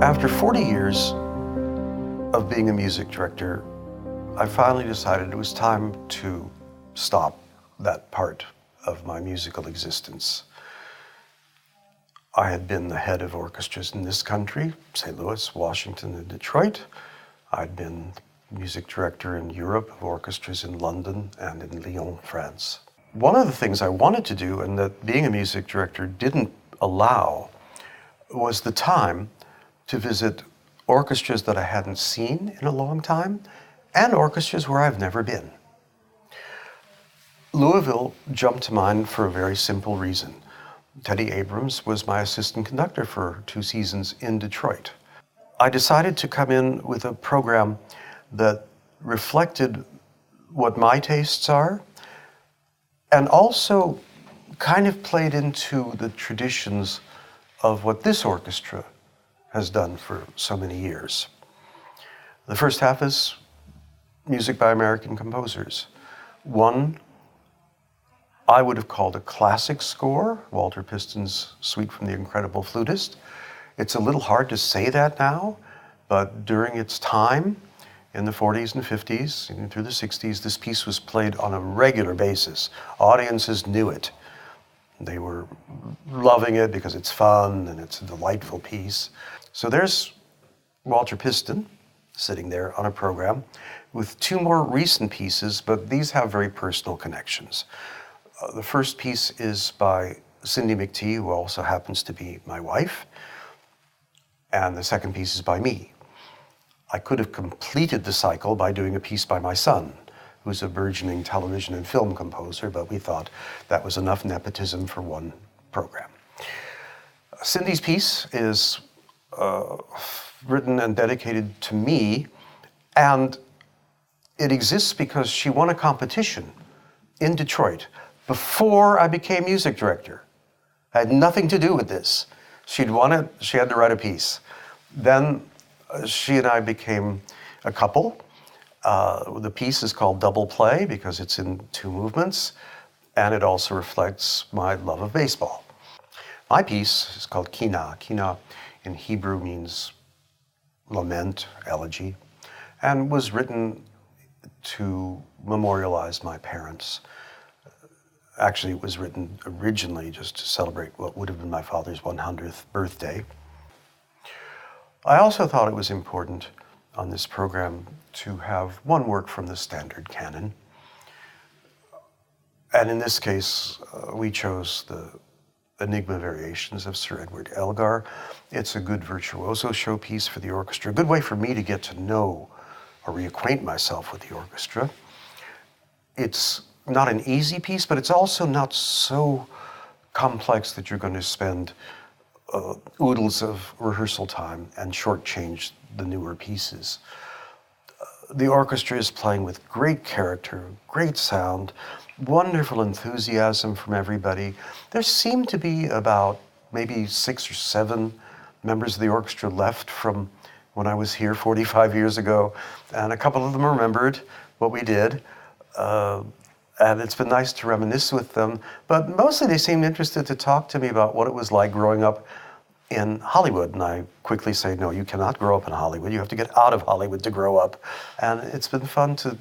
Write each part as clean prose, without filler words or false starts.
After 40 years of being a music director, I finally decided it was time to stop that part of my musical existence. I had been the head of orchestras in this country, St. Louis, Washington, and Detroit. I'd been music director in Europe of orchestras in London and in Lyon, France. One of the things I wanted to do, and that being a music director didn't allow, was the time to visit orchestras that I hadn't seen in a long time and orchestras where I've never been. Louisville jumped to mind for a very simple reason. Teddy Abrams was my assistant conductor for 2 seasons in Detroit. I decided to come in with a program that reflected what my tastes are and also kind of played into the traditions of what this orchestra has done for so many years. The first half is music by American composers. One I would have called a classic score, Walter Piston's Suite from the Incredible Flutist. It's a little hard to say that now, but during its time, in the 40s and 50s, and through the 60s, this piece was played on a regular basis. Audiences knew it. They were loving it because it's fun and it's a delightful piece. So there's Walter Piston sitting there on a program with 2 more recent pieces, but these have very personal connections. The first piece is by Cindy McTee, who also happens to be my wife, and the second piece is by me. I could have completed the cycle by doing a piece by my son, who's a burgeoning television and film composer, but we thought that was enough nepotism for one program. Cindy's piece is written and dedicated to me, and it exists because she won a competition in Detroit before I became music director. I had nothing to do with this. She'd won it, she had to write a piece. Then she and I became a couple. The piece is called Double Play because it's in 2 movements, and it also reflects my love of baseball. My piece is called Kina. Kina in Hebrew means lament, elegy, and was written to memorialize my parents. Actually, it was written originally just to celebrate what would have been my father's 100th birthday. I also thought it was important on this program to have one work from the standard canon. And in this case, we chose the Enigma Variations of Sir Edward Elgar. It's a good virtuoso showpiece for the orchestra, a good way for me to get to know or reacquaint myself with the orchestra. It's not an easy piece, but it's also not so complex that you're going to spend oodles of rehearsal time and shortchange the newer pieces. The orchestra is playing with great character, great sound, wonderful enthusiasm from everybody. There seem to be about maybe 6 or 7 members of the orchestra left from when I was here 45 years ago, and a couple of them remembered what we did. And it's been nice to reminisce with them, but mostly they seemed interested to talk to me about what it was like growing up in Hollywood. And I quickly say, no, you cannot grow up in Hollywood. You have to get out of Hollywood to grow up. And it's been fun to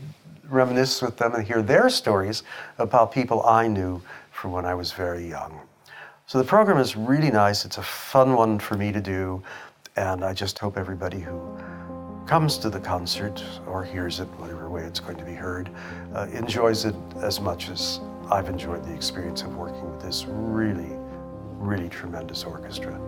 reminisce with them and hear their stories about people I knew from when I was very young. So the program is really nice. It's a fun one for me to do. And I just hope everybody who comes to the concert or hears it, whatever way it's going to be heard, enjoys it as much as I've enjoyed the experience of working with this really, really tremendous orchestra.